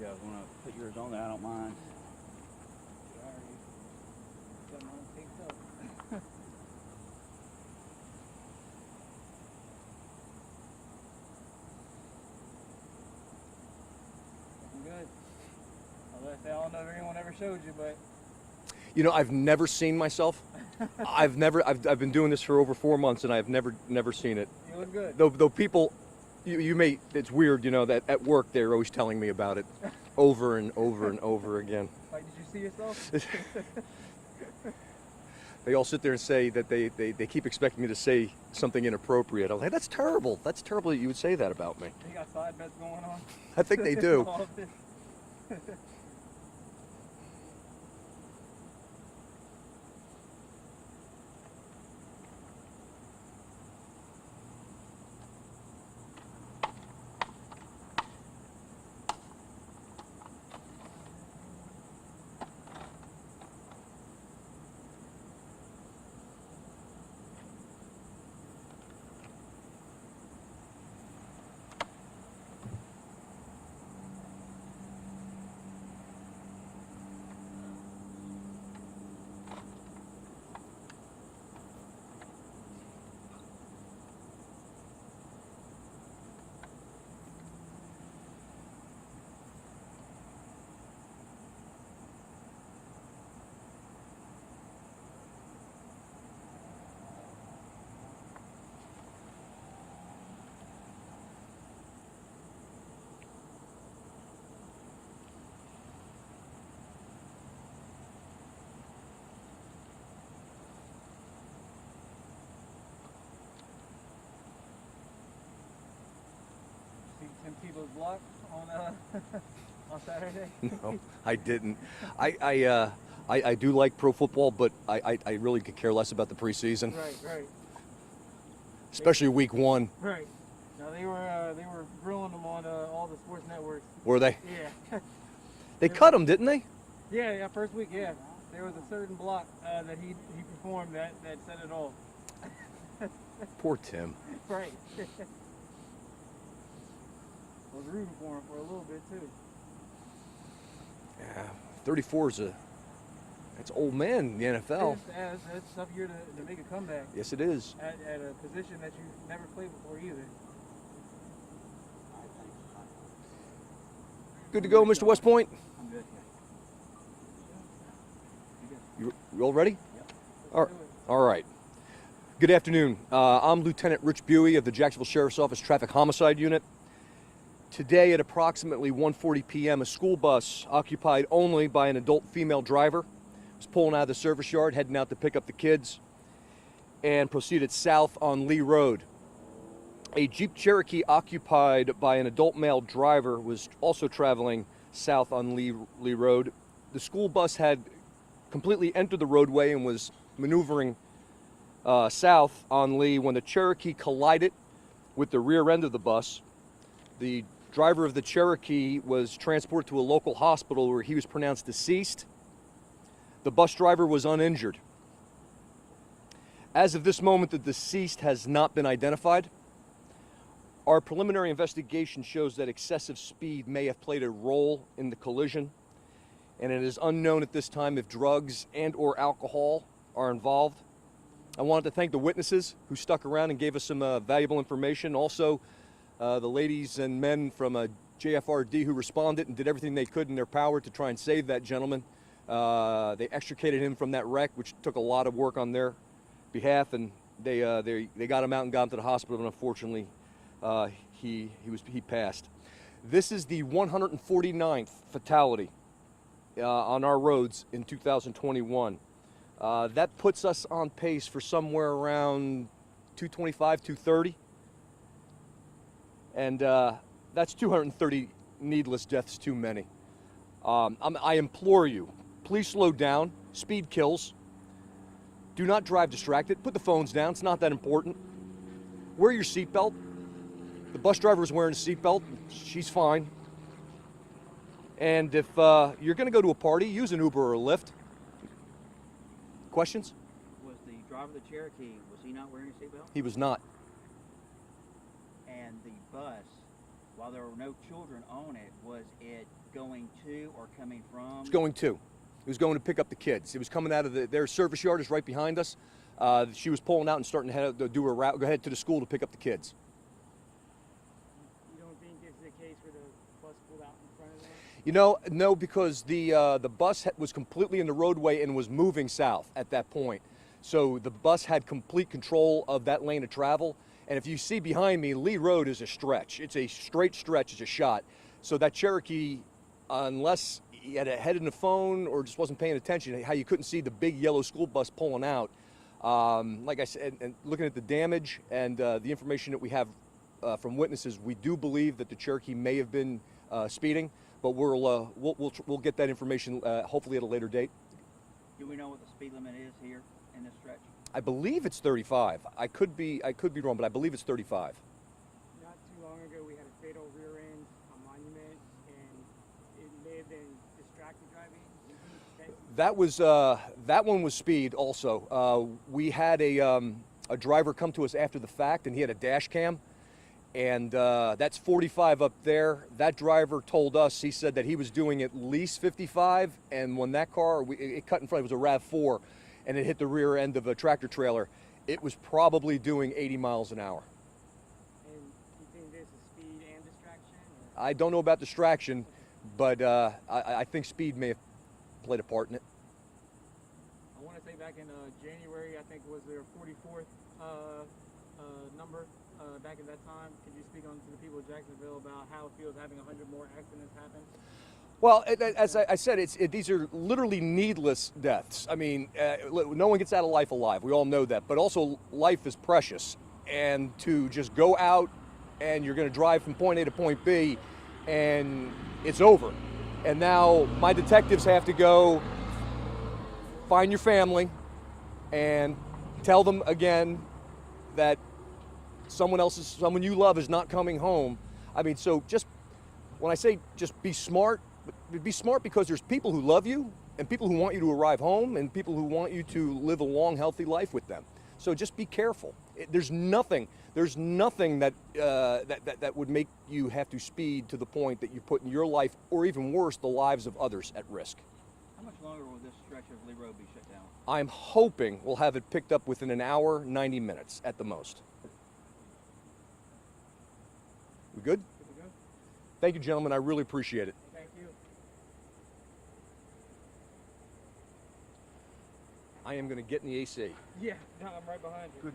guys want to put yours on there, I don't mind. Got mine taped up. Looking good. I don't know if anyone ever showed you, but You know, I've never seen myself. I've been doing this for over 4 months, and I've never seen it. you look good. Though people, you may, it's weird, you know, that at work they're always telling me about it over and over and over again. Like, did you see yourself? They all sit there and say that they keep expecting me to say something inappropriate. I'm like, that's terrible. That's terrible that you would say that about me. You got side bets going on? I think they do. All of this. 10 kilos block on on Saturday? No, I didn't. I do like pro football, but I really could care less about the preseason. Right. Especially week 1. Right. Now they were grilling them on all the sports networks. Were they? Yeah. They cut them, didn't they? Yeah, first week, yeah. There was a certain block that he performed that said it all. Poor Tim. Right. I was rooting for him for a little bit too. Yeah, 34 is that's old man in the NFL. It's a tough year to make a comeback. Yes, it is. At a position that you've never played before either. Good to go, Mr. West Point? I'm good. You all ready? Yep. All right. Good afternoon. I'm Lieutenant Rich Buey of the Jacksonville Sheriff's Office Traffic Homicide Unit. Today at approximately 1:40 p.m., a school bus occupied only by an adult female driver was pulling out of the service yard, heading out to pick up the kids, and proceeded south on Lee Road. A Jeep Cherokee occupied by an adult male driver was also traveling south on Lee Road. The school bus had completely entered the roadway and was maneuvering south on Lee when the Cherokee collided with the rear end of the bus. The driver of the Cherokee was transported to a local hospital where he was pronounced deceased. The bus driver was uninjured. As of this moment, the deceased has not been identified. Our preliminary investigation shows that excessive speed may have played a role in the collision, and it is unknown at this time if drugs and/or alcohol are involved. I wanted to thank the witnesses who stuck around and gave us some valuable information. Also, the ladies and men from JFRD who responded and did everything they could in their power to try and save that gentleman. They extricated him from that wreck, which took a lot of work on their behalf, and they got him out and got him to the hospital, and unfortunately he passed. This is the 149th fatality on our roads in 2021. That puts us on pace for somewhere around 225, 230. And that's 230 needless deaths too many. I implore you, please slow down. Speed kills. Do not drive distracted. Put the phones down. It's not that important. Wear your seatbelt. The bus driver is wearing a seatbelt. She's fine. And if you're going to go to a party, use an Uber or a Lyft. Questions? Was the driver of the Cherokee, was he not wearing a seatbelt? He was not. And the bus while there were no children on it, was it going to or coming from? It's going to. It was going to pick up the kids. It was coming out of their service yard is right behind us. She was pulling out and starting to head to do her route, go ahead to the school to pick up the kids. You don't think this is the case where the bus pulled out in front of them? You know, no, because the bus was completely in the roadway and was moving south at that point. So the bus had complete control of that lane of travel. And if you see behind me, Lee Road is a stretch. It's a straight stretch, it's a shot. So that Cherokee, unless he had a head in the phone or just wasn't paying attention, how you couldn't see the big yellow school bus pulling out. Like I said, and looking at the damage and the information that we have from witnesses, we do believe that the Cherokee may have been speeding, but we'll get that information hopefully at a later date. Do we know what the speed limit is here in this stretch? I believe it's 35. I could be wrong, but I believe it's 35. Not too long ago, we had a fatal rear end on Monument, and it may have been distracted driving. That one was speed also. We had a driver come to us after the fact, and he had a dash cam, and that's 45 up there. That driver told us, he said that he was doing at least 55, and when that car, it cut in front, it was a RAV4, and it hit the rear end of a tractor trailer, it was probably doing 80 miles an hour. And you think this is speed and distraction? Or? I don't know about distraction, but I think speed may have played a part in it. I want to say back in January, I think was their 44th number back at that time. Could you speak on to the people of Jacksonville about how it feels having 100 more accidents happen? Well, as I said, these are literally needless deaths. I mean, no one gets out of life alive. We all know that. But also, life is precious. And to just go out and you're going to drive from point A to point B and it's over. And now my detectives have to go find your family and tell them again that someone you love is not coming home. I mean, so just when I say just be smart because there's people who love you and people who want you to arrive home and people who want you to live a long, healthy life with them. So just be careful. There's nothing that that would make you have to speed to the point that you're putting your life, or even worse, the lives of others at risk. How much longer will this stretch of Lee Road be shut down? I'm hoping we'll have it picked up within an hour, 90 minutes at the most. We good? Good to go? Thank you, gentlemen. I really appreciate it. Thank you. I am going to get in the AC. Yeah, no, I'm right behind you. Good.